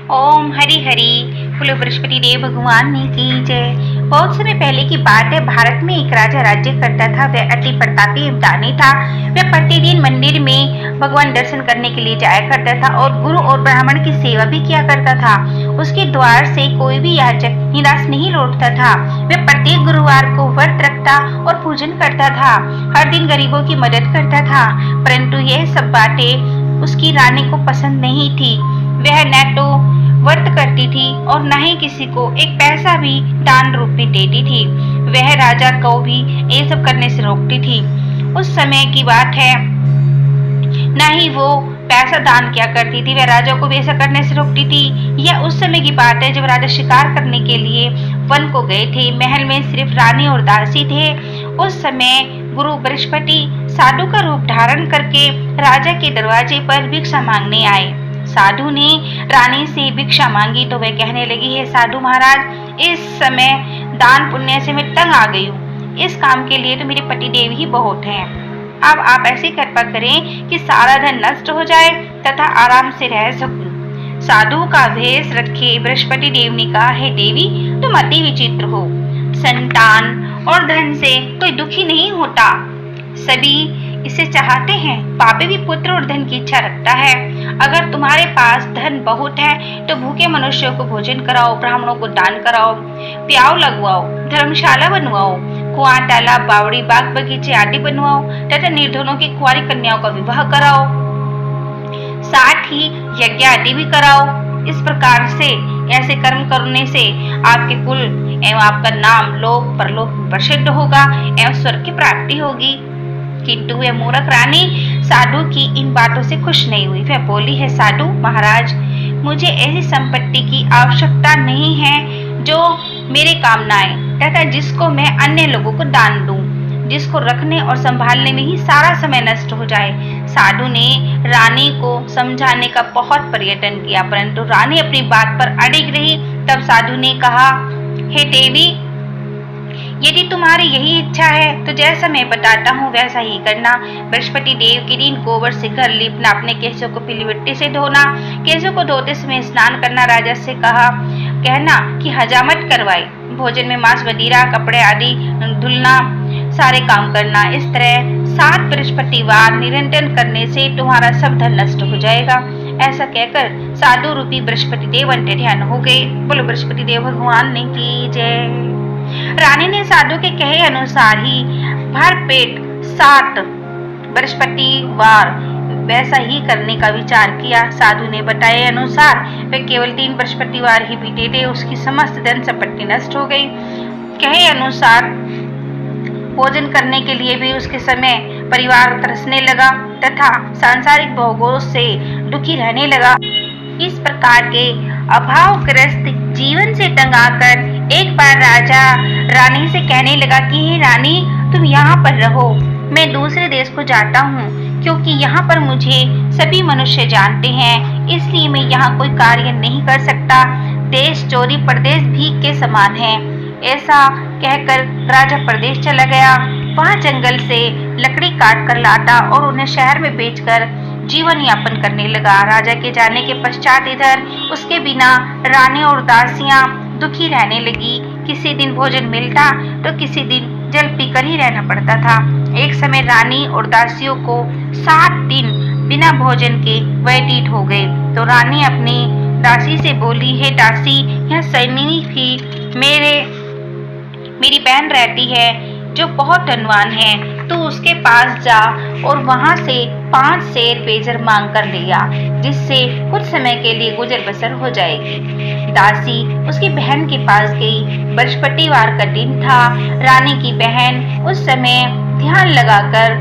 ओम हरि हरि। बोलो बृहस्पति देव भगवान ने की जय। बहुत समय पहले की बात है। भारत में एक राजा राज्य करता था। वह अति प्रतापी एवं दानी था। वह प्रतिदिन मंदिर में भगवान दर्शन करने के लिए जाया करता था और गुरु और ब्राह्मण की सेवा भी किया करता था। उसके द्वार से कोई भी याचक निराश नहीं लौटता था। वह प्रत्येक गुरुवार को व्रत रखता और पूजन करता था। हर दिन गरीबों की मदद करता था। परंतु यह सब बातें उसकी रानी को पसंद नहीं थी। वह न तो व्रत करती थी और न ही किसी को एक पैसा भी दान रूप में देती थी। वह राजा को भी ये सब करने से रोकती थी। उस समय की बात है, न ही वो पैसा दान किया करती थी, वह राजा को भी ऐसा करने से रोकती थी। यह उस समय की बात है जब राजा शिकार करने के लिए वन को गए थे। महल में सिर्फ रानी और दासी थे। उस समय गुरु बृहस्पति साधु का रूप धारण करके राजा के दरवाजे पर भिक्षा मांगने आए। साधु ने रानी से भिक्षा मांगी तो वह कहने लगी, हे साधु महाराज, इस समय दान पुण्य से मैं तंग आ गई हूँ। इस काम के लिए तो मेरे पति देव ही बहुत हैं। अब आप ऐसी कृपा करें कि सारा धन नष्ट हो जाए तथा आराम से रह सकूं। साधु का भेष रखे बृहस्पति देव ने कहा, हे देवी, तुम अति विचित्र हो। संतान और धन से कोई दुखी नहीं होता, सभी इसे चाहते हैं। पापी भी पुत्र और धन की इच्छा रखता है। अगर तुम्हारे पास धन बहुत है तो भूखे मनुष्यों को भोजन कराओ, ब्राह्मणों को दान कराओ, प्याव लगवाओ, धर्मशाला बनवाओ, कुआं, तालाब, बावड़ी, बाग बगीचे आदि बनवाओ तथा निर्धनों की कुंवारी कन्याओं का विवाह कराओ, साथ ही यज्ञ आदि भी कराओ। इस प्रकार से ऐसे कर्म करने से आपके कुल एवं आपका नाम लोक परलोक प्रसिद्ध होगा एवं स्वर्ग की प्राप्ति होगी। किंतु वह मूर्ख रानी साधु की इन बातों से खुश नहीं हुई। वह बोली, है साधु महाराज, मुझे ऐसी संपत्ति की आवश्यकता नहीं है जो मेरे काम न आए तथा जिसको मैं अन्य लोगों को दान दूं, जिसको रखने और संभालने में ही सारा समय नष्ट हो जाए। साधु ने रानी को समझाने का बहुत प्रयत्न किया, परंतु रानी अपनी बात पर अड़िग रही। तब साधु ने कहा, हे देवी, यदि तुम्हारी यही इच्छा है तो जैसा मैं बताता हूँ वैसा ही करना। बृहस्पति देव के दिन गोबर से घर लीपना, अपने केशों को पीली मिट्टी से धोना, केशों को धोते समय स्नान करना, राजा से कहना कि हजामत करवाए, भोजन में मांस, मदिरा, कपड़े आदि धुलना, सारे काम करना। इस तरह 7 बृहस्पतिवार निरंतर करने से तुम्हारा सब धन नष्ट हो जाएगा। ऐसा कहकर साधु रूपी बृहस्पति देव अंतर ध्यान हो गए। बोलो बृहस्पति देव भगवान ने की जय। रानी ने साधु के कहे अनुसार ही भर पेट 7 बृहस्पतिवार वैसा ही करने का विचार किया। साधु ने बताए अनुसार वे केवल 3 बृहस्पतिवार ही बीते थे, उसकी समस्त धन संपत्ति नष्ट हो गई। कहे अनुसार भोजन करने के लिए भी उसके समय परिवार तरसने लगा तथा सांसारिक भोगों से दुखी रहने लगा। इस प्रकार के अभावग्रस्त जीवन से तंग आकर एक बार राजा रानी से कहने लगा कि हे रानी, तुम यहाँ पर रहो, मैं दूसरे देश को जाता हूँ, क्योंकि यहाँ पर मुझे सभी मनुष्य जानते हैं, इसलिए मैं यहाँ कोई कार्य नहीं कर सकता। देश चोरी परदेश भीख के समान है। ऐसा कहकर राजा प्रदेश चला गया। वहाँ जंगल से लकड़ी काट कर लाता और उन्हें शहर में बेचकर जीवन यापन करने लगा। राजा के जाने के पश्चात इधर उसके बिना रानी और दासियां दुखी रहने लगी। किसी दिन भोजन मिलता तो किसी दिन जल पीकर ही रहना पड़ता था। एक समय रानी और दासियों को 7 दिन बिना भोजन के व्यतीत हो गए तो रानी अपनी दासी से बोली, हे दासी, यह सैनी भी मेरी बहन रहती है जो बहुत धनवान है, तू उसके पास जा और वहां से 5 सेर पेजर मांग कर ले आ, जिससे कुछ समय के लिए गुजर बसर हो जाएगी। दासी उसकी बहन के पास गई। बृहस्पतिवार का दिन था। रानी की बहन उस समय ध्यान लगाकर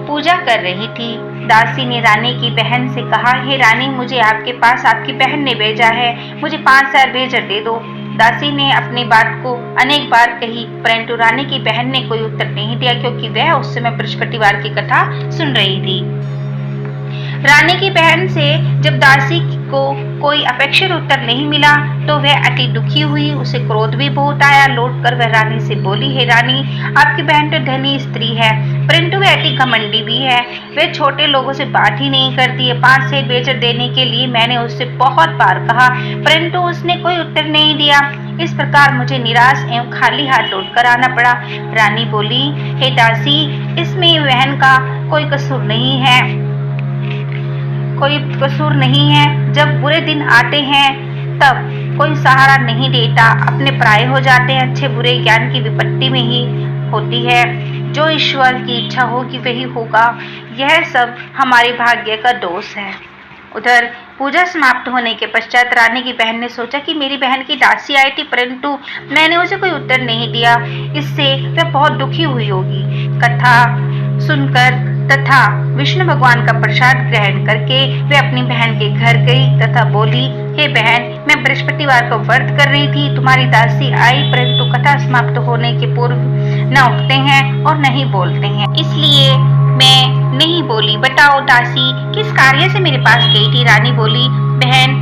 पूजा कर रही थी। दासी ने रानी की बहन से कहा, हे रानी, मुझे आपके पास आपकी बहन ने भेजा है, मुझे 5 सेर पेजर दे दो। दासी ने अपनी बात को अनेक बार कही, परंतु रानी की बहन ने कोई उत्तर नहीं दिया, क्योंकि वह उस समय बृहस्पतिवार की कथा सुन रही थी। रानी की बहन से जब दासी को कोई अपेक्षित उत्तर नहीं मिला तो वह अति दुखी हुई। उसे क्रोध भी बहुत आया। लौटकर वह रानी से बोली, हे रानी, आपकी बहन तो धनी स्त्री है, परंतु वह अति घमंडी भी है। वह छोटे लोगों से बात ही नहीं करती है। 5 सेर बेचर देने के लिए मैंने उससे बहुत बार कहा, परंतु उसने कोई उत्तर नहीं दिया। इस प्रकार मुझे निराश एवं खाली हाथ लौटकर आना पड़ा। रानी बोली, हे दासी, इसमें बहन का कोई कसूर नहीं है, कोई कसूर नहीं है। जब बुरे दिन आते हैं तब कोई सहारा नहीं देता, अपने पराये हो जाते हैं। अच्छे बुरे ज्ञान की विपत्ति में ही होती है। जो ईश्वर की इच्छा होगी वही होगा। यह सब हमारे भाग्य का दोष है। उधर पूजा समाप्त होने के पश्चात रानी की बहन ने सोचा कि मेरी बहन की दासी आई थी, परंतु मैंने उसे कोई उत्तर नहीं दिया। इससे वह बहुत दुखी हुई होगी। कथा सुनकर तथा विष्णु भगवान का प्रसाद ग्रहण करके वे अपनी बहन के घर गई तथा बोली, हे बहन, मैं बृहस्पतिवार को व्रत कर रही थी, तुम्हारी दासी आई, परंतु कथा समाप्त होने के पूर्व न उठते हैं और नहीं बोलते हैं, इसलिए मैं नहीं बोली। बताओ दासी, किस कार्य से मेरे पास गई थी? रानी बोली, बहन,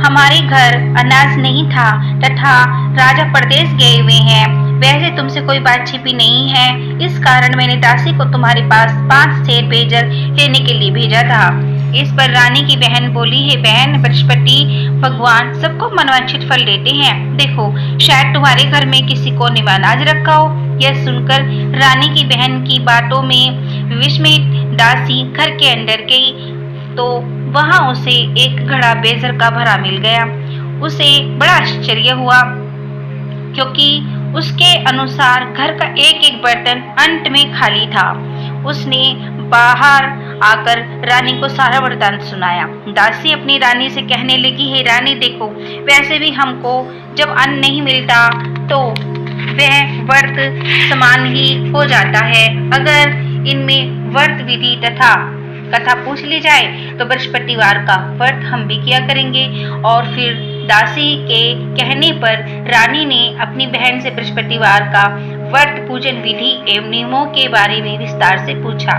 हमारे घर अनाज नहीं था तथा राजा परदेश गए हुए हैं। वैसे तुमसे कोई बात छिपी नहीं है, इस कारण मैंने दासी को तुम्हारे पास 5 सेर बेजर लेने के लिए भेजा था। इस पर रानी की बहन बोली, हे बहन, बृहस्पति भगवान सबको मनवांछित फल देते हैं। देखो, शायद तुम्हारे घर में किसी को अनाज रखा हो। यह सुनकर रानी की बहन की बातों में विस्मित दासी घर के अंदर गई तो वहां उसे एक घड़ा बेजर का भरा मिल गया। उसे बड़ा आश्चर्य हुआ, क्योंकि उसके अनुसार घर का एक एक बर्तन अंत में खाली था। उसने बाहर आकर रानी को सारा वृतांत सुनाया। दासी अपनी रानी से कहने लगी, हे रानी, देखो, वैसे भी हमको जब अन्न नहीं मिलता तो वह व्रत समान ही हो जाता है। अगर इनमें व्रत विधि तथा कथा पूछ ली जाए तो बृहस्पतिवार का व्रत हम भी किया करेंगे। और फिर दासी के कहने पर रानी ने अपनी बहन से बृहस्पतिवार का व्रत पूजन विधि एवं नियमों के बारे में विस्तार से पूछा।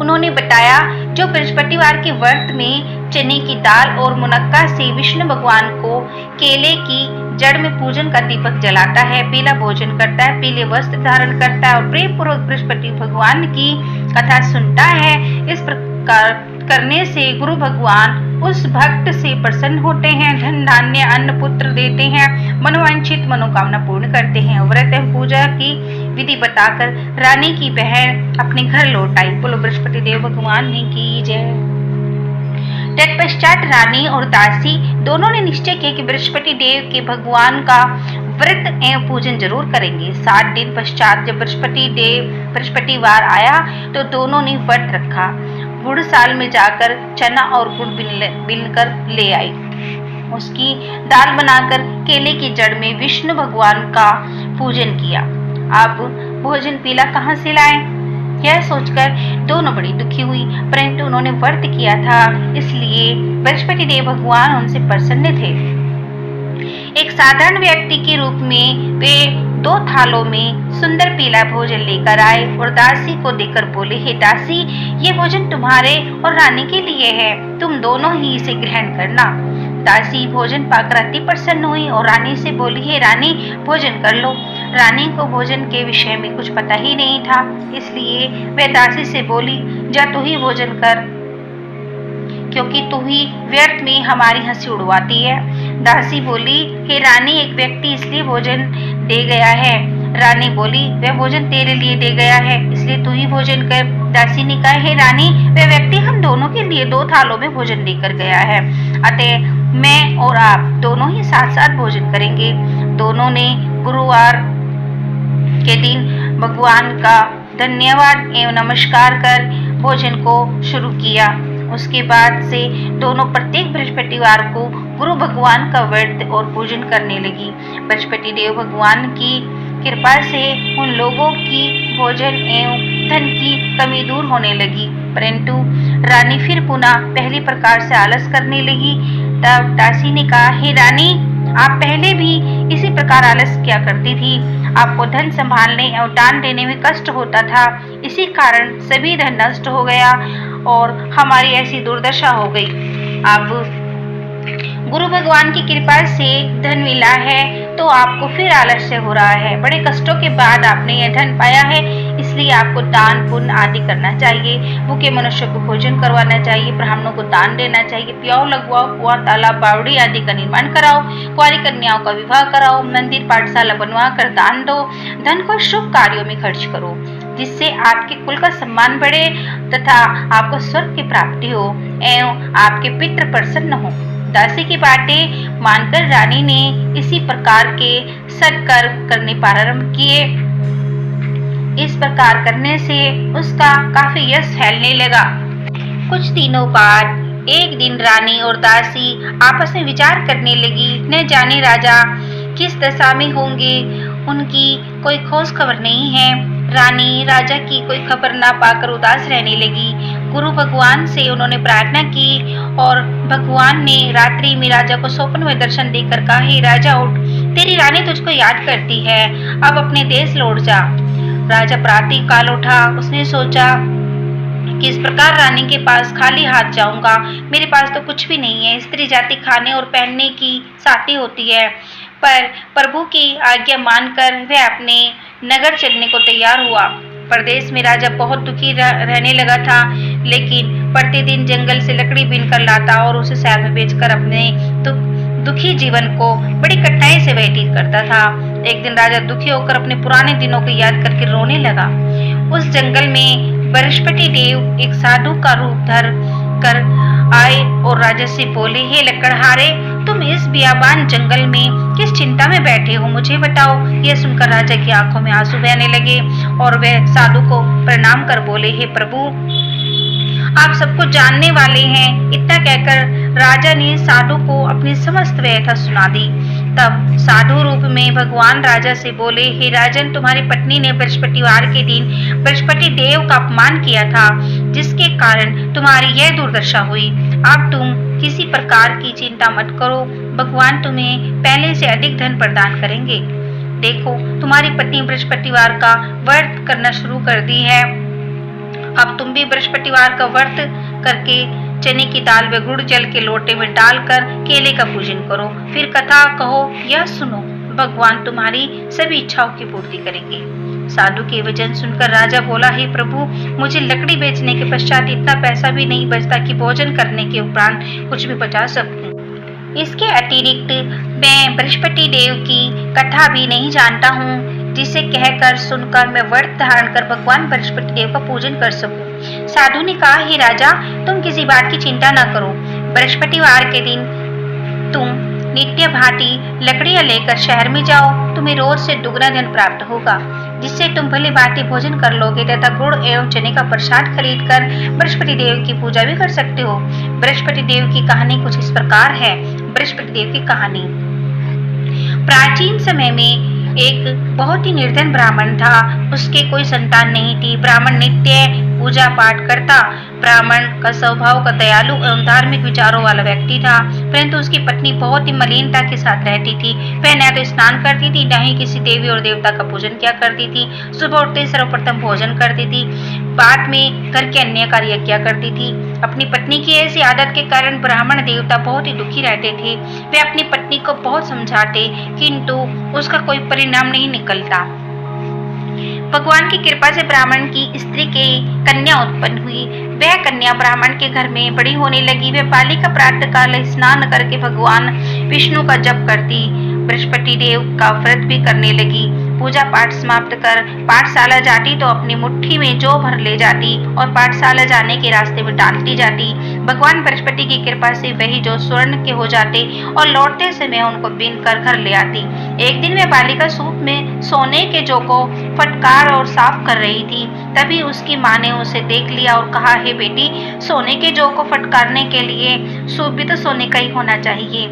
उन्होंने बताया, जो बृहस्पतिवार के व्रत में चने की दाल और मुनक्का से विष्णु भगवान को केले की जड़ में पूजन का दीपक जलाता है, पीला भोजन करता है, पीले वस्त्र धारण करता है और प्रेम पूर्वक बृहस्पति भगवान की कथा सुनता है, इस प्रकार करने से गुरु भगवान उस भक्त से प्रसन्न होते हैं, धन धान्य अन्न पुत्र देते हैं, मनोवांछित मनोकामना पूर्ण करते हैं। व्रत एवं पूजा की विधि बताकर रानी की बहन अपने घर लौट आई। बोलो बृहस्पति देव भगवान की जय। तत्पश्चात रानी और दासी दोनों ने निश्चय किया कि बृहस्पति देव के भगवान का व्रत एवं पूजन जरूर करेंगे। 7 दिन पश्चात जब बृहस्पतिवार आया तो दोनों ने व्रत रखा। गुड़ साल में जाकर चना और गुड़ बिनकर ले आई। उसकी दाल बनाकर केले की जड़ में विष्णु भगवान का पूजन किया। अब भोजन पीला कहाँ से लाए? यह सोचकर दोनों बड़ी दुखी हुई, परंतु उन्होंने व्रत किया था, इसलिए बृहस्पति देव भगवान उनसे प्रसन्न थे। एक साधारण व्यक्ति के रूप में वे 2 थालों में सुंदर पीला भोजन लेकर आए और दासी को देकर बोले, हे दासी, ये भोजन तुम्हारे और रानी के लिए है, तुम दोनों ही इसे ग्रहण करना। दासी भोजन पाकर अति प्रसन्न हुई और रानी से बोली, हे रानी, भोजन कर लो। रानी को भोजन के विषय में कुछ पता ही नहीं था, इसलिए वह दासी से बोली, जा तू ही भोजन कर, क्योंकि तू ही व्यर्थ में हमारी हंसी उड़वाती है। दासी बोली, हे रानी, एक व्यक्ति इसलिए भोजन दे गया है। रानी बोली, वह भोजन तेरे लिए दे गया है, इसलिए तू ही भोजन कर। दासी ने कहा, हे रानी, वह व्यक्ति हम दोनों के लिए 2 थालों में भोजन देकर गया है, अतः मैं और आप दोनों ही साथ साथ भोजन करेंगे। दोनों ने गुरुवार के दिन भगवान का धन्यवाद एवं नमस्कार कर भोजन को शुरू किया। उसके बाद से दोनों प्रत्येक बृहस्पतिवार को गुरु भगवान का व्रत और पूजन करने लगी। बृहस्पति देव भगवान की कृपा से उन लोगों की भोजन एवं धन की कमी दूर होने लगी, परंतु रानी फिर पुनः पहली प्रकार से आलस करने लगी। तब दासी ने कहा, हे रानी, आप पहले भी इसी प्रकार आलस किया करती थी। आपको धन संभालने और दान देने में कष्ट होता था, इसी कारण सभी धन नष्ट हो गया और हमारी ऐसी दुर्दशा हो गई। अब गुरु भगवान की कृपा से धन मिला है तो आपको फिर आलस्य हो रहा है। बड़े कष्टों के बाद आपने यह धन पाया है, इसलिए आपको दान पुण्य आदि करना चाहिए। भूखे मनुष्य को भोजन करवाना चाहिए, ब्राह्मणों को दान देना चाहिए, प्याऊ लगवाओ, कुआं तालाब बावड़ी आदि का निर्माण कराओ, कुंवारी कन्याओं का विवाह कराओ, मंदिर पाठशाला बनवा कर दान दो, धन को शुभ कार्यों में खर्च करो, जिससे आपके कुल का सम्मान बढ़े तथा आपको स्वर्ग की प्राप्ति हो एवं आपके पितृ प्रसन्न हो। दासी की बातें मानकर रानी ने इसी प्रकार के सत्कर्म करने प्रारंभ किए। इस प्रकार करने से उसका काफी यश फैलने लगा। कुछ दिनों बाद एक दिन रानी और दासी आपस में विचार करने लगी। न जाने राजा किस दशा में होंगे, उनकी कोई खोज खबर नहीं है। रानी राजा की कोई खबर ना पाकर उदास रहने लगी। गुरु भगवान से उन्होंने प्रार्थना की और भगवान ने रात्रि में राजा को स्वप्न में दर्शन देकर कहा, हे राजा उठ, तेरी रानी तुझको याद करती है, अब अपने देश लौट जा। राजा प्रातः काल उठा। उसने सोचा कि इस प्रकार रानी के पास खाली हाथ जाऊंगा, मेरे पास तो कुछ भी नहीं है। स्त्री जाति खाने और पहनने की साथी होती है, पर प्रभु की आज्ञा मानकर वह अपने नगर चलने को तैयार हुआ। प्रदेश में राजा बहुत दुखी रहने लगा था, लेकिन प्रतिदिन जंगल से लकड़ी बीनकर लाता और उसे शहर में बेचकर अपने दुखी जीवन को बड़ी कठिनाई से व्यतीत करता था। एक दिन राजा दुखी होकर अपने पुराने दिनों को याद करके रोने लगा। उस जंगल में बृहस्पति देव एक साधु का रूप धर कर आए और राजा से बोले, हे लकड़हारे, तुम इस बियाबान जंगल में किस चिंता में बैठे हो, मुझे बताओ। यह सुनकर राजा की आंखों में आंसू बहने लगे और वह साधु को प्रणाम कर बोले, हे प्रभु, आप सबको जानने वाले हैं। इतना कहकर राजा ने साधु को अपनी समस्त व्यथा सुना दी। तब साधु रूप में भगवान राजा से बोले, हे राजन, तुम्हारी पत्नी ने बृहस्पतिवार के दिन बृहस्पति देव का अपमान किया था, जिसके कारण तुम्हारी यह दुर्दशा हुई। अब तुम किसी प्रकार की चिंता मत करो, भगवान तुम्हें पहले से अधिक धन प्रदान करेंगे। देखो, तुम्हारी पत्नी बृहस्पतिवार का व्रत करना शुरू कर दी है। अब तुम भी बृहस्पतिवार का व्रत करके चने की दाल व गुड़ जल के लोटे में डालकर केले का पूजन करो, फिर कथा कहो या सुनो, भगवान तुम्हारी सभी इच्छाओं की पूर्ति करेंगे। साधु के वचन सुनकर राजा बोला, हे प्रभु, मुझे लकड़ी बेचने के पश्चात इतना पैसा भी नहीं बचता कि भोजन करने के उपरांत कुछ भी बचा सकूं। इसके अतिरिक्त मैं बृहस्पति देव की कथा भी नहीं जानता हूँ, जिसे कहकर सुनकर मैं व्रत धारण कर भगवान बृहस्पति देव का पूजन कर सकूं। साधु ने कहा, हे राजा, तुम किसी बात की चिंता न करो। बृहस्पतिवार के दिन तुम नित्य भांति लकड़ियां लेकर शहर में जाओ, तुम्हें रोज से दुगना धन प्राप्त होगा, जिससे तुम भली भांति भोजन कर लोगे तथा गुड़ एवं चने का प्रसाद खरीद कर बृहस्पति देव की पूजा भी कर सकते हो। बृहस्पति देव की कहानी कुछ इस प्रकार है। बृहस्पति देव की कहानी। प्राचीन समय में एक बहुत ही निर्धन ब्राह्मण था। उसके कोई संतान नहीं थी। ब्राह्मण नित्य पूजा पाठ करता। ब्राह्मण का स्वभाव का दयालु एवं धार्मिक विचारों वाला व्यक्ति था, परंतु उसकी पत्नी बहुत ही मलिनता के साथ रहती थी। वह न तो स्नान करती थी, न ही किसी देवी और देवता का पूजन किया करती थी। सुबह उठते सर्वप्रथम भोजन करती थी, बाद में घर के अन्य कार्य किया करती थी। अपनी पत्नी की ऐसी आदत के कारण ब्राह्मण देवता बहुत ही दुखी रहते थे। वे अपनी पत्नी को बहुत समझाते, किंतु उसका कोई परिणाम नहीं निकलता। भगवान की कृपा से ब्राह्मण की स्त्री की कन्या उत्पन्न हुई। वह कन्या ब्राह्मण के घर में बड़ी होने लगी। वह बालिका प्रातः काल स्नान करके भगवान विष्णु का जप करती, बृहस्पति देव का व्रत भी करने लगी। पूजा पाठ समाप्त कर पाठशाला जाती तो अपनी मुट्ठी में जौ भर ले जाती और पाठशाला जाने के रास्ते में डालती जाती। भगवान बृहस्पति की कृपा से वही जौ स्वर्ण के हो जाते और लौटते समय उनको बीन कर घर ले आती। एक दिन वह बालिका सूप में सोने के जौ को फटकार और साफ कर रही थी। तभी उसकी माँ ने उसे देख लिया और कहा, हे बेटी, सोने के जौ को फटकारने के लिए सूप भी तो सोने का ही होना चाहिए।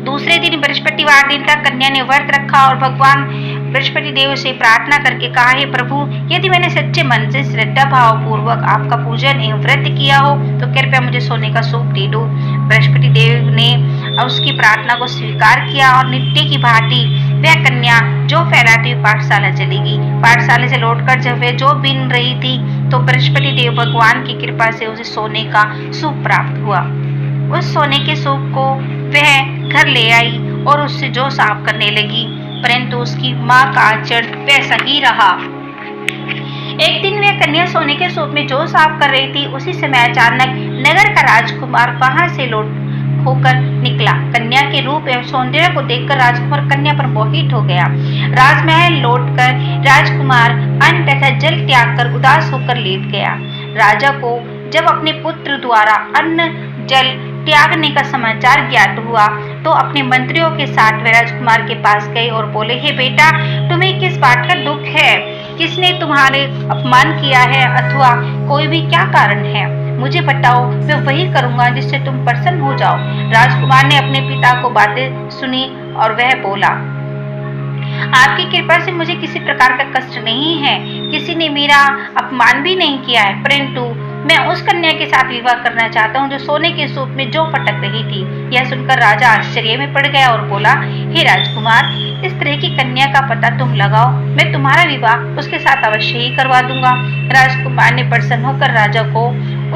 दूसरे दिन बृहस्पतिवार दिन तक कन्या ने व्रत रखा और भगवान बृहस्पति देव से प्रार्थना करके कहा, हे प्रभु, यदि मैंने सच्चे मन से श्रद्धा भाव पूर्वक आपका पूजन एवं व्रत किया हो तो कृपया मुझे सोने का सूप दे दो। बृहस्पति देव ने उसकी प्रार्थना को स्वीकार किया और नित्य की भांति वह कन्या जो फैलाती हुई पाठशाला चली गई। पाठशाला से लौटकर जब वह जो बीन रही थी तो बृहस्पति देव भगवान की कृपा से उसे सोने का सूप प्राप्त हुआ। उस सोने के सूप को वह घर ले आई और उससे जौ साफ करने लगी, परंतु उसकी माँ का आचरण वैसा ही रहा। एक दिन वह कन्या सोने के सूप में जौ साफ कर रही थी। उसी समय अचानक नगर का राजकुमार वहां से लौट होकर निकला। कन्या के रूप एवं सौंदर्य को देखकर राजकुमार कन्या पर मोहित हो गया। राजमहल लौटकर राजकुमार अन्न तथा जल त्याग कर उदास होकर लेट गया। राजा को जब अपने पुत्र द्वारा अन्न जल त्यागने का समाचार ज्ञात हुआ तो अपने मंत्रियों के साथ वे राजकुमार के पास गए और बोले, हे बेटा, तुम्हें किस बात का दुख है? किसने तुम्हारे अपमान किया है अथवा कोई भी क्या कारण है? मुझे बताओ, मैं वही करूंगा जिससे तुम प्रसन्न हो जाओ। राजकुमार ने अपने पिता को बातें सुनी और वह बोला, आपकी कृपा से मुझे किसी प्रकार का कष्ट नहीं है। किसी ने मेरा अपमान भी नहीं किया है, परंतु मैं उस कन्या के साथ विवाह करना चाहता हूँ जो सोने के सूप में जौ फटक रही थी। यह सुनकर राजा आश्चर्य में पड़ गया और बोला, हे राजकुमार, इस तरह की कन्या का पता तुम लगाओ, मैं तुम्हारा विवाह उसके साथ अवश्य ही करवा दूंगा। राजकुमार ने प्रसन्न होकर राजा को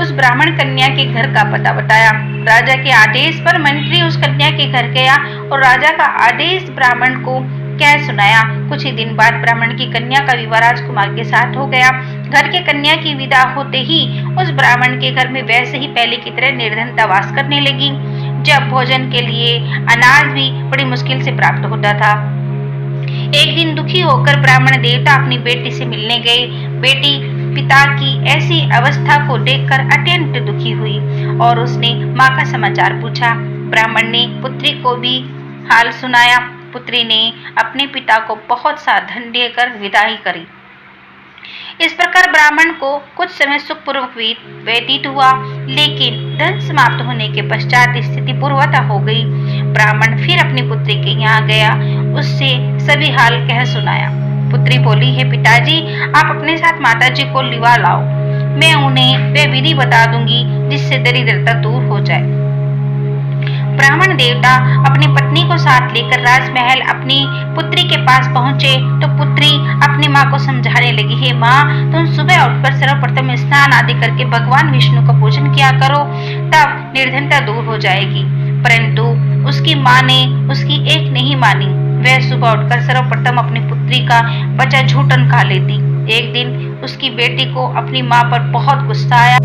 उस ब्राह्मण कन्या के घर का पता बताया। राजा के आदेश पर मंत्री उस कन्या के घर गया और राजा का आदेश ब्राह्मण को कह सुनाया। कुछ ही दिन बाद ब्राह्मण की कन्या का विवाह राजकुमार के साथ हो गया। घर के कन्या की विदा होते ही उस ब्राह्मण के घर में वैसे ही पहले की तरह निर्धनता वास करने लगी। जब भोजन के लिए अनाज भी बड़ी मुश्किल से प्राप्त होता था। एक दिन दुखी होकर ब्राह्मण देवता अपनी बेटी से मिलने गए। बेटी पिता की ऐसी अवस्था को देखकर अत्यंत दुखी हुई और उसने माँ का समाचार पूछा। ब्राह्मण ने पुत्री को भी हाल सुनाया। पुत्री ने अपने पिता को बहुत सा धन देकर विदाई करी। इस प्रकार ब्राह्मण को कुछ समय सुखपूर्वक व्यतीत हुआ, लेकिन धन समाप्त होने के पश्चात स्थिति पूर्ववत हो गई। ब्राह्मण फिर अपनी पुत्री के यहाँ गया, उससे सभी हाल कह सुनाया। पुत्री बोली, हे पिताजी, आप अपने साथ माताजी को लिवा लाओ, मैं उन्हें वह विधि बता दूंगी जिससे दरिद्रता दूर हो जाए। ब्राह्मण देवता अपनी पत्नी को साथ लेकर राजमहल अपनी पुत्री के पास पहुंचे तो पुत्री अपनी माँ को समझाने लगी, हे माँ, तुम सुबह उठकर सर्वप्रथम स्नान आदि करके भगवान विष्णु का पूजन किया करो, तब निर्धनता दूर हो जाएगी। परंतु उसकी माँ ने उसकी एक नहीं मानी। वह सुबह उठकर सर्वप्रथम अपनी पुत्री का बचा झूठन खा लेती। एक दिन उसकी बेटी को अपनी माँ पर बहुत गुस्सा आया।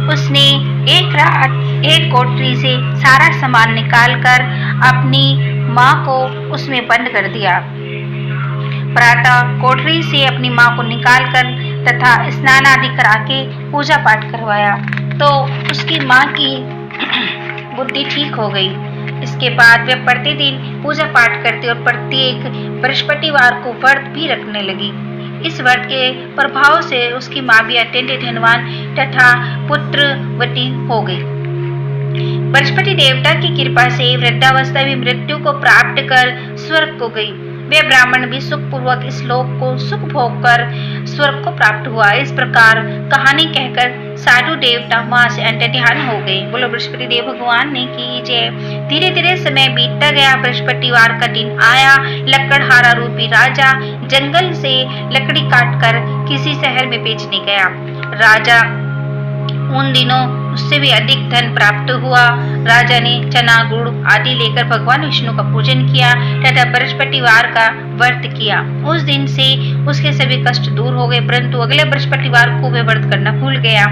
उसने एक रात एक कोठरी से सारा सामान निकालकर अपनी माँ को उसमें बंद कर दिया। प्रातः कोठरी से अपनी माँ को निकालकर तथा स्नान आदि करा के पूजा पाठ करवाया तो उसकी माँ की बुद्धि ठीक हो गई। इसके बाद वह प्रतिदिन पूजा पाठ करती और प्रत्येक बृहस्पतिवार को व्रत भी रखने लगी। इस व्रत के प्रभाव से उसकी माँ भी अत्यंत धनवान तथा पुत्रवती हो गई। बृहस्पति देवता की कृपा से वृद्धावस्था भी मृत्यु को प्राप्त कर स्वर्ग को गई। वे ब्राह्मण भी सुखपूर्वक इस लोक को सुख भोग कर स्वर्ग को प्राप्त हुआ। इस प्रकार कहानी कहकर साधु देवता वहां से अंतर्ध्यान हो गए। बोलो बृहस्पति देव भगवान ने की जय। धीरे धीरे समय बीतता गया। बृहस्पतिवार का दिन आया। लकड़हारा रूपी राजा जंगल से लकड़ी काटकर किसी शहर में बेचने गया। राजा उन दिनों उससे भी अधिक धन प्राप्त हुआ। राजा ने चना गुड़ आदि लेकर भगवान विष्णु का पूजन किया तथा बृहस्पतिवार का व्रत किया। उस दिन से उसके सभी कष्ट दूर हो गए, परंतु अगले बृहस्पतिवार को वह व्रत करना भूल गया।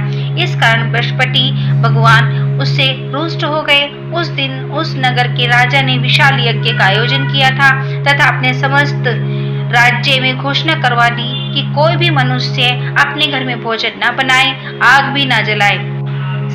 इस कारण बृहस्पति भगवान उससे रुष्ट हो गए। उस दिन उस नगर के राजा ने विशाल यज्ञ का आयोजन किया था तथा अपने समस्त राज्य में घोषणा करवा दी कि कोई भी मनुष्य अपने घर में भोजन न बनाए, आग भी न जलाए।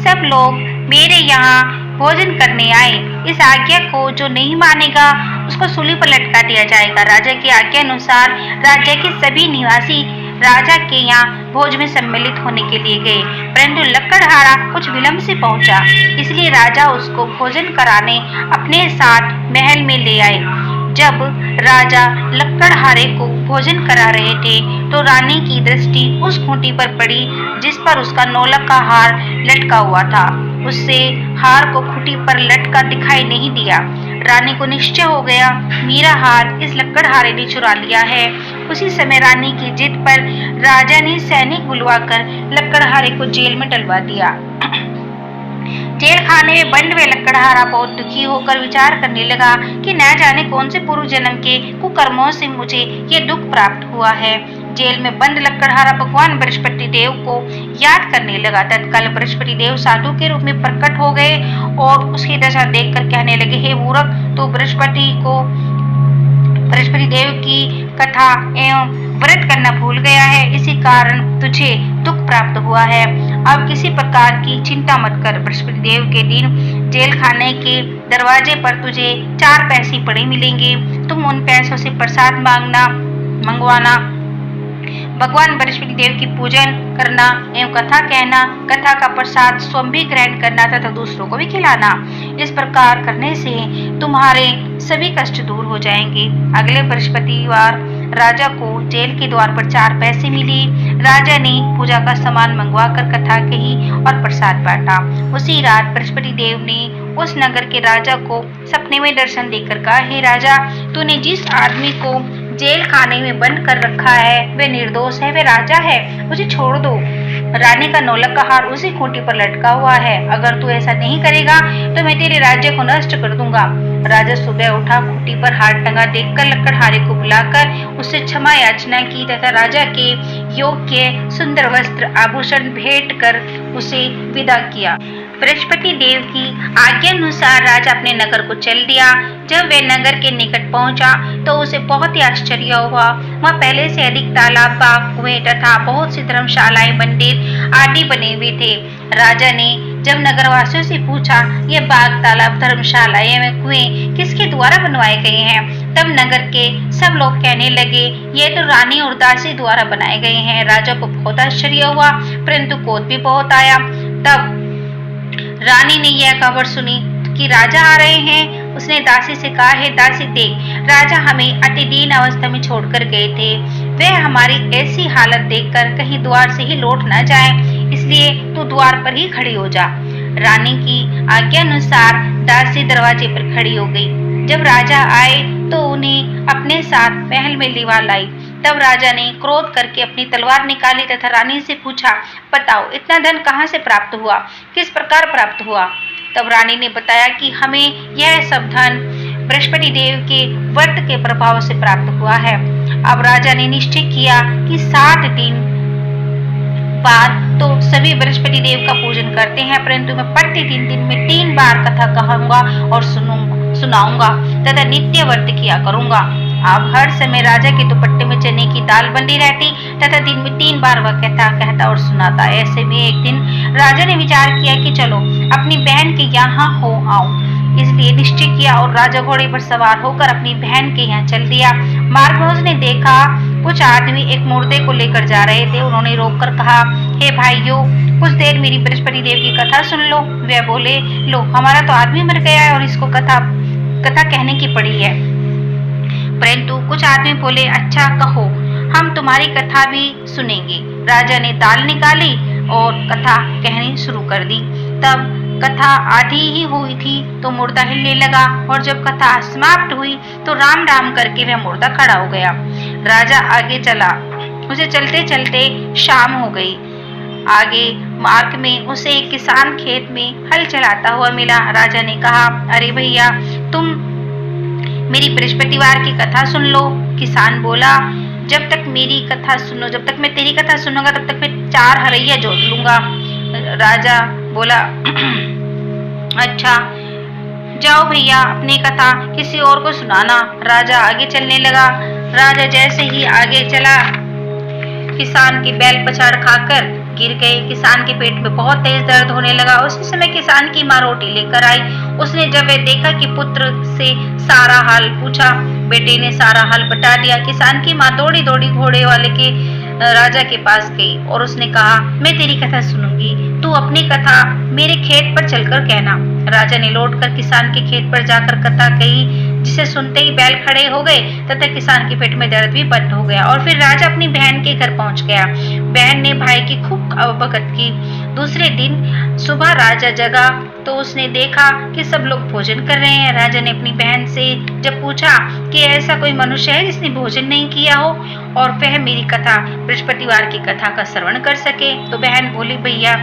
सब लोग मेरे यहाँ भोजन करने आए। इस आज्ञा को जो नहीं मानेगा उसको सूली पर लटका दिया जाएगा। राजा की आज्ञा अनुसार राज्य के सभी निवासी राजा के यहाँ भोज में सम्मिलित होने के लिए गए, परंतु लकड़हारा कुछ विलंब से पहुंचा, इसलिए राजा उसको भोजन कराने अपने साथ महल में ले आए। जब राजा लकड़हारे को भोजन करा रहे थे तो रानी की दृष्टि उस खूंटी पर पड़ी जिस पर उसका नौलख का हार लटका हुआ था। उससे हार को खूंटी पर लटका दिखाई नहीं दिया। रानी को निश्चय हो गया, मेरा हार इस लकड़हारे ने चुरा लिया है। उसी समय रानी की जिद पर राजा ने सैनिक बुलवाकर लकड़हारे को जेल में डलवा दिया। जेल खाने में बंद वे लकड़हारा बहुत दुखी होकर विचार करने लगा कि न जाने कौन से पूर्व जन्म के कुकर्मों से मुझे ये दुख प्राप्त हुआ है। जेल में बंद लकड़हारा भगवान बृहस्पति देव को याद करने लगा। तत्काल बृहस्पति देव साधु के रूप में प्रकट हो गए और उसकी दशा देखकर कहने लगे, हे मूर्ख, तो बृहस्पति देव की कथा एवं व्रत करना भूल गया है, इसी कारण तुझे दुख प्राप्त हुआ है। अब किसी प्रकार की चिंता मत कर। बृहस्पति देव के दिन जेल खाने के दरवाजे पर तुझे 4 पैसे पड़े मिलेंगे। तुम उन पैसों से प्रसाद मंगवाना, भगवान बृहस्पति देव की पूजन करना एवं कथा कहना, कथा का प्रसाद स्वयं भी ग्रहण करना तथा दूसरों को भी खिलाना। इस प्रकार करने से तुम्हारे सभी कष्ट दूर हो जाएंगे। अगले बृहस्पतिवार राजा को जेल के द्वार पर 4 पैसे मिले। राजा ने पूजा का सामान मंगवाकर कथा कही और प्रसाद बांटा। उसी रात बृहस्पति देव ने उस नगर के राजा को सपने में दर्शन देकर कहा, हे राजा, तूने जिस आदमी को जेल खाने में बंद कर रखा है वे निर्दोष है, वे राजा है, उसे छोड़ दो। रानी का नौलख का हार उसी खूंटी पर लटका हुआ है। अगर तू ऐसा नहीं करेगा तो मैं तेरे राज्य को नष्ट कर दूंगा। राजा सुबह उठा, खूंटी पर हार टंगा देखकर लकड़हारे को बुलाकर उससे क्षमा याचना की तथा राजा के योग्य सुंदर वस्त्र आभूषण भेंट कर उसे विदा किया। बृहस्पति देव की आज्ञा अनुसार राजा अपने नगर को चल दिया। जब वह नगर के निकट पहुंचा तो उसे बहुत ही आश्चर्य हुआ। वहाँ पहले से अधिक तालाब, बाग, कुएं तथा बहुत सी धर्मशालाएं, मंदिर आदि बने हुए थे। राजा ने जब नगरवासियों से पूछा, ये बाग, तालाब, धर्मशालाएं एवं कुएं किसके द्वारा बनवाए गए हैं, तब नगर के सब लोग कहने लगे, ये तो रानी और दासी द्वारा बनाए गए हैं। राजा को बहुत आश्चर्य हुआ, परंतु क्रोध भी बहुत आया। तब रानी ने यह खबर सुनी कि राजा आ रहे हैं। उसने दासी से कहा, हे दासी, देख, राजा हमें अतिदीन अवस्था में छोड़कर गए थे। वह हमारी ऐसी हालत देखकर कहीं द्वार से ही लौट न जाए, इसलिए तू द्वार पर ही खड़ी हो जा। रानी की आज्ञा अनुसार दासी दरवाजे पर खड़ी हो गई। जब राजा आए तो उन्हें अपने साथ महल में लिवा लाई। तब राजा ने क्रोध करके अपनी तलवार निकाली तथा रानी से पूछा, बताओ, इतना धन कहाँ से प्राप्त हुआ, किस प्रकार प्राप्त हुआ? तब रानी ने बताया कि हमें यह सब धन बृहस्पति देव के व्रत के प्रभाव से प्राप्त हुआ है। अब राजा ने निश्चय किया कि 7 दिन बाद तो सभी बृहस्पति देव का पूजन करते हैं, परंतु मैं प्रतिदिन दिन में 3 बार कथा कहूंगा और सुनाऊंगा तथा नित्य व्रत किया करूंगा। अब हर समय राजा के दुपट्टे में चने की दाल बंधी रहती तथा दिन में 3 बार वह कहता और सुनाता। ऐसे में एक दिन राजा ने विचार किया कि चलो अपनी बहन के यहाँ हो आऊं। इसलिए निश्चय किया और राजा घोड़े पर सवार होकर अपनी बहन के यहाँ चल दिया। मार्ग में उसने देखा कुछ आदमी एक मुर्दे को लेकर जा रहे थे। उन्होंने रोककर कहा, हे भाइयों, कुछ देर मेरी बृहस्पति देव की कथा सुन लो। वे बोले, लो, हमारा तो आदमी मर गया है और इसको कथा कहने की पड़ी है। परंतु कुछ आदमी बोले, अच्छा कहो, हम तुम्हारी कथा भी सुनेंगे। राजा ने दाल निकाली और कथा कहनी शुरू कर दी। तब कथा आधी ही हुई थी तो मुर्दा हिलने लगा और जब कथा समाप्त हुई तो राम राम करके वह मुर्दा खड़ा हो गया। राजा आगे चला। उसे चलते चलते शाम हो गई। आगे मार्ग में उसे एक किसान खेत में हल चलाता हुआ मिला। राजा ने कहा, अरे भैया, तुम मेरी बृहस्पतिवार की कथा सुन लो। किसान बोला, जब तक मेरी कथा सुनो, जब तक मैं तेरी कथा सुनूंगा तब तक मैं 4 हरैया जोत लूंगा। राजा बोला, अच्छा, जाओ भैया, अपनी कथा किसी और को सुनाना। राजा आगे चलने लगा। राजा जैसे ही आगे चला, किसान की बैल पछाड़ खाकर गिर गए। किसान के पेट में बहुत तेज दर्द होने लगा। उसी समय किसान की माँ रोटी लेकर आई। उसने जब वह देखा कि पुत्र से सारा हाल पूछा, बेटे ने सारा हाल बता दिया। किसान की माँ दौड़ी दौड़ी घोड़े वाले के राजा के पास गई और उसने कहा, मैं तेरी कथा सुनूंगी, तू अपनी कथा मेरे खेत पर चलकर कहना। राजा ने लौटकर किसान के खेत पर जाकर कथा कही, जिसे सुनते ही बैल खड़े हो गए तथा किसान के पेट में दर्द भी बंद हो गया। और फिर राजा अपनी बहन के घर पहुंच गया। बहन ने भाई की खूब अवभगत की। दूसरे दिन सुबह राजा जगा तो उसने देखा कि सब लोग भोजन कर रहे हैं। राजा ने अपनी बहन से जब पूछा कि ऐसा कोई मनुष्य है जिसने भोजन नहीं किया हो और वह मेरी कथा, बृहस्पतिवार की कथा का श्रवण कर सके, तो बहन बोली, भैया,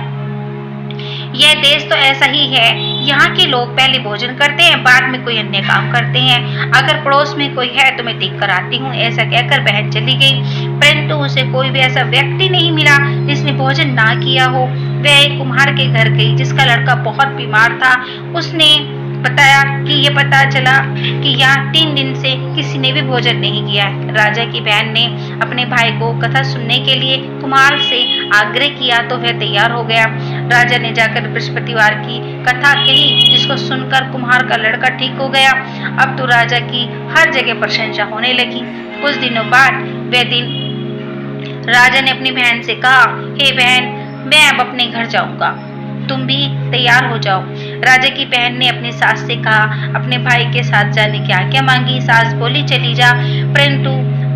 यह देश तो ऐसा ही है, यहाँ के लोग पहले भोजन करते हैं, बाद में कोई अन्य काम करते हैं। अगर पड़ोस में कोई है तो मैं देख कर आती हूँ। ऐसा कहकर बहन चली गई, परंतु उसे कोई भी ऐसा व्यक्ति नहीं मिला जिसने भोजन ना किया हो। वह एक कुम्हार के घर गई जिसका लड़का बहुत बीमार था। उसने बताया कि ये पता चला कि यहाँ 3 दिन से किसी ने भी भोजन नहीं किया है। राजा की बहन ने अपने भाई को कथा सुनने के लिए कुम्हार से आग्रह किया तो वह तैयार हो गया। राजा ने जाकर बृहस्पतिवार की कथा कही, जिसको सुनकर कुम्हार का लड़का ठीक हो गया। अब तो राजा की हर जगह प्रशंसा होने लगी। कुछ दिनों बाद वह दिन राजा ने अपनी बहन से कहा, हे बहन, मैं अब अपने घर जाऊंगा, तुम भी तैयार हो जाओ। राजा की बहन ने अपनी सास से कहा, अपने भाई के साथ जाने की आज्ञा मांगी। सास बोली, चली जा, परंतु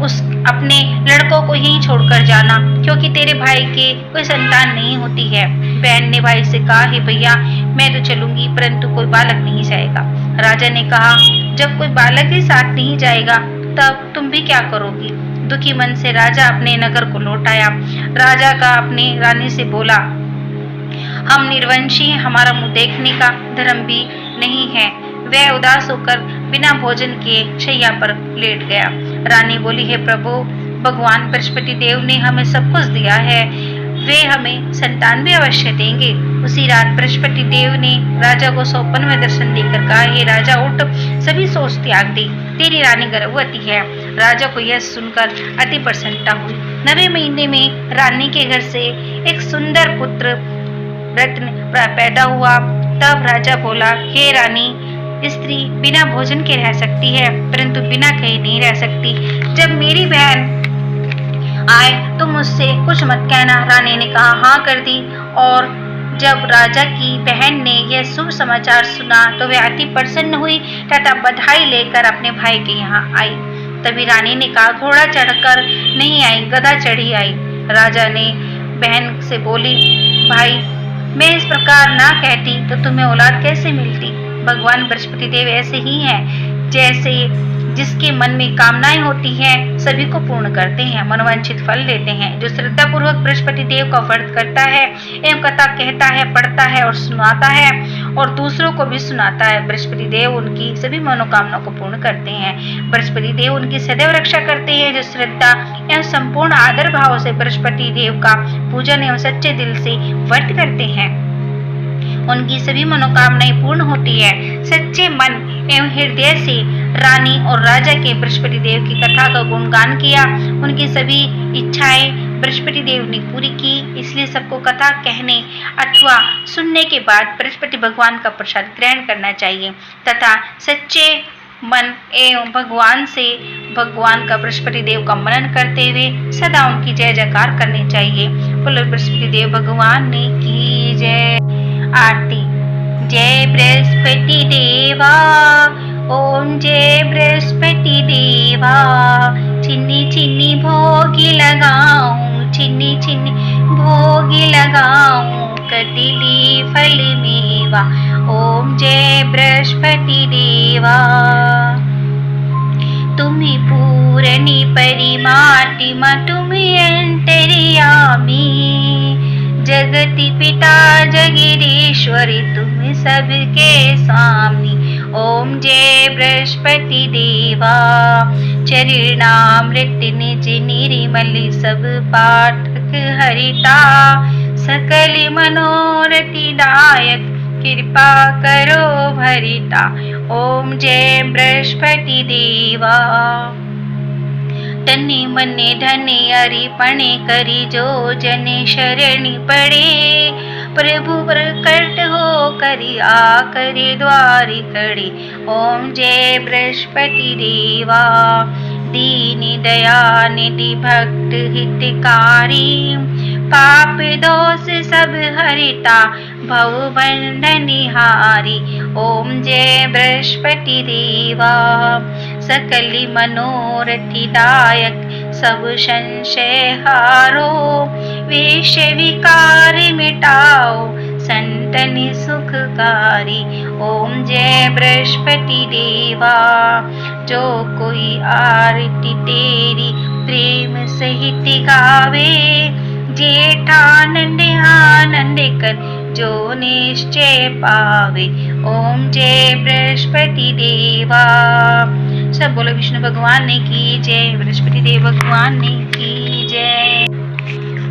उस अपने लड़कों को यहीं छोड़कर जाना, क्योंकि तेरे भाई के कोई संतान नहीं होती है। बहन ने भाई से कहा, हे भैया, मैं तो चलूंगी, परंतु कोई बालक नहीं जाएगा। राजा ने कहा, जब कोई बालक ही साथ नहीं जाएगा तब तुम भी क्या करोगी? दुखी मन से राजा अपने नगर को लौट आया। राजा का अपनी रानी से बोला, हम निर्वंशी हैं, हमारा मुंह देखने का धर्म भी नहीं है। वह उदास होकर बिना भोजन किए शैया पर लेट गया। रानी बोली, हे प्रभु, भगवान बृहस्पति देव ने हमें सब कुछ दिया है, वे हमें संतान भी अवश्य देंगे। उसी रात बृहस्पति देव ने राजा को स्वप्न में दर्शन देकर कहा, हे राजा, उठ, सभी सोच त्याग दे, तेरी रानी गर्भवती है। राजा को यह सुनकर अति प्रसन्नता हुई। 9वें महीने में रानी के घर से एक सुंदर पुत्र रत्न पैदा हुआ। तब राजा बोला, हे रानी, स्त्री बिना भोजन के रह सकती है, परंतु बिना कहे नहीं रह सकती। जब मेरी बहन आए तो मुझसे कुछ मत कहना। रानी ने कहा, हाँ कर दी। और जब राजा की बहन ने यह शुभ समाचार सुना तो वह अति प्रसन्न हुई तथा बधाई लेकर अपने भाई के यहाँ आई। तभी रानी ने कहा, घोड़ा चढ़कर नहीं आई, गधा चढ़ी आई। राजा ने बहन से बोली, भाई, मैं इस प्रकार ना कहती तो तुम्हें औलाद कैसे मिलती? भगवान बृहस्पति देव ऐसे ही हैं, जैसे जिसके मन में कामनाएं होती हैं सभी को पूर्ण करते हैं, मनवांछित फल देते हैं। जो श्रद्धा पूर्वक बृहस्पति देव का व्रत करता है एवं कथा कहता है, पढ़ता है और सुनाता है और दूसरों को भी सुनाता है, बृहस्पति देव उनकी सभी मनोकामनाओं को पूर्ण करते हैं। बृहस्पति देव उनकी सदैव रक्षा करते हैं। जो श्रद्धा एवं संपूर्ण आदर भाव से बृहस्पति देव का पूजन एवं सच्चे दिल से व्रत करते हैं, उनकी सभी मनोकामनाएं पूर्ण होती है। सच्चे मन एवं हृदय से रानी और राजा के बृहस्पति देव की कथा का गुणगान किया। उनकी सभी इच्छाएं बृहस्पति देव ने पूरी की। इसलिए सबको कथा कहने अथवा सुनने के बाद बृहस्पति भगवान का प्रसाद ग्रहण करना चाहिए तथा सच्चे मन एवं भगवान का बृहस्पति देव का मनन करते हुए सदा उनकी जय जयकार करनी चाहिए। बोलो बृहस्पति देव भगवान ने की जय। आरती। जय बृहस्पति देवा, ओम जय बृहस्पति देवा। चिन्नी चिन्नी भोगी लगाऊं, चिन्नी चिन्नी भोगी लगाऊं, कटिली फल मेवा। ओम जय बृहस्पति देवा। तुम्हें पूरनी परिमाटिमा, तुम्हें अंतर्यामी, जगति पिता जगदीश्वरी, तुम सबके स्वामी। ओम जय बृहस्पति देवा। चरणामृत निज निर्मल, सब पाठक हरिता, सकल मनोरथि दायक, कृपा करो भरिता। ओम जय बृहस्पति देवा। तने मने धने अरिपणे करी, जो जन शरणि पड़े, प्रभु प्रकट हो करी, आ करे द्वारि खड़े। ओम जय बृहस्पति देवा। दीन दयानिधि भक्त हितकारी, पाप दोष सब हरिता, भव बंधन हारी। ओम जय बृहस्पति देवा। सकल मनोरथि दायक, सब संशय हारो, विष विकार मिटाओ, संतन सुखकारी। ओम जय बृहस्पति देवा। जो कोई आरती तेरी प्रेम सहित गावे, जेठानंद आनंद कर जो निश्चय पावे। ओम जय बृहस्पति देवा। सब बोलो विष्णु भगवान ने की जय, बृहस्पति देव भगवान ने की जय।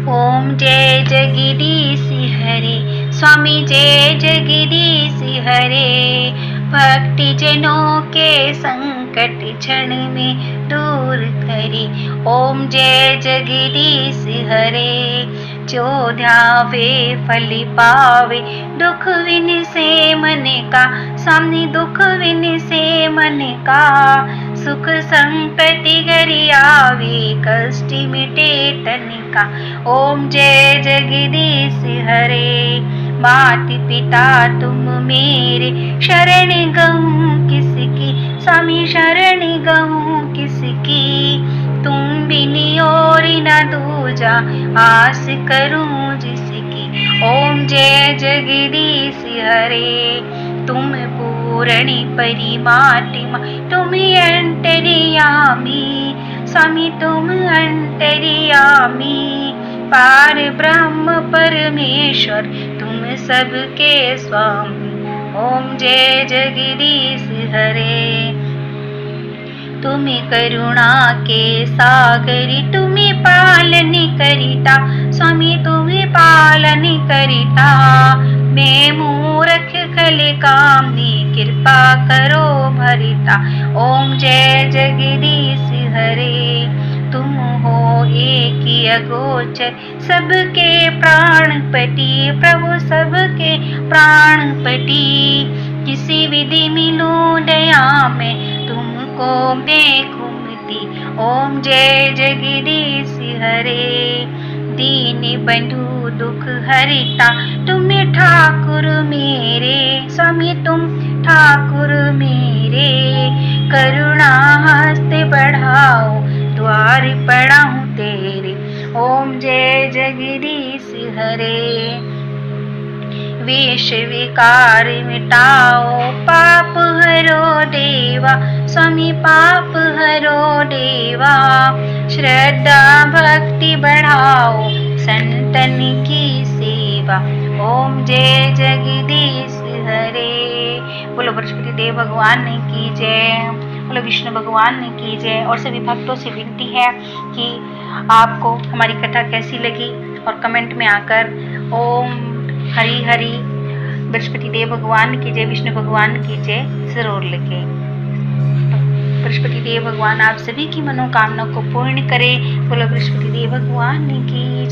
ओम जय जगदीश हरे, स्वामी जय जगदीश हरे। भक्ति जनों के संकट क्षण में दूर करे। ओम जय जगदीश हरे। जो ध्यावे फल पावे, दुख विन से मन का, सामने दुख विन से मन का। सुख संपत्ति घरी आवे, कष्ट मिटे तन का। ओम जय जगदीश हरे। मात पिता तुम मेरे, शरण गहूँ किसकी, स्वामी शरण गहूँ किसकी। तुम बिनी और न दूजा, आस करूं जिसकी। ओम जय जगदीश हरे। तुम पूर्णी परिमात्मा, तुम अंतर्यामी, स्वामी तुम अंतर्यामी। पार ब्रह्म परमेश्वर, तुम सबके स्वामी। ओम जय जगदीश हरे। तुम्हें करुणा के सागरी, तुम्हें पालन करिता, स्वामी तुम्हें पालन करिता। मैं मूर्ख खल कामनी, कृपा करो भरिता। ओम जय जगदीश हरे। तुम हो एक अगोचर, सबके प्राणपति, प्रभु सबके प्राणपति। किसी विधि मिलूं दया में, तुमको देखूंगी। ओम जय जगदीश हरे। दीन बंधु दुख हरिता, तुम्हें ठाकुर मेरे, स्वामी तुम ठाकुर मेरे। करुणा हस्त बढ़ाओ, द्वार पड़ा हूँ तेरे। ओम जय जगदीश हरे। वेश विकार मिटाओ, पाप हरो देवा, स्वामी पाप हरो देवा। श्रद्धा भक्ति बढ़ाओ, संतन की सेवा। ओम जय जगदीश हरे। बोलो बृहस्पति देव भगवान ने की जय, बोलो विष्णु भगवान ने की जय। और सभी भक्तों से विनती है कि आपको हमारी कथा कैसी लगी और कमेंट में आकर ओम हरि हरि बृहस्पति देव भगवान की जय, विष्णु भगवान की जय जरूर लिखें। बृहस्पति देव भगवान आप सभी की मनोकामना को पूर्ण करें। बोलो बृहस्पति देव भगवान की जय।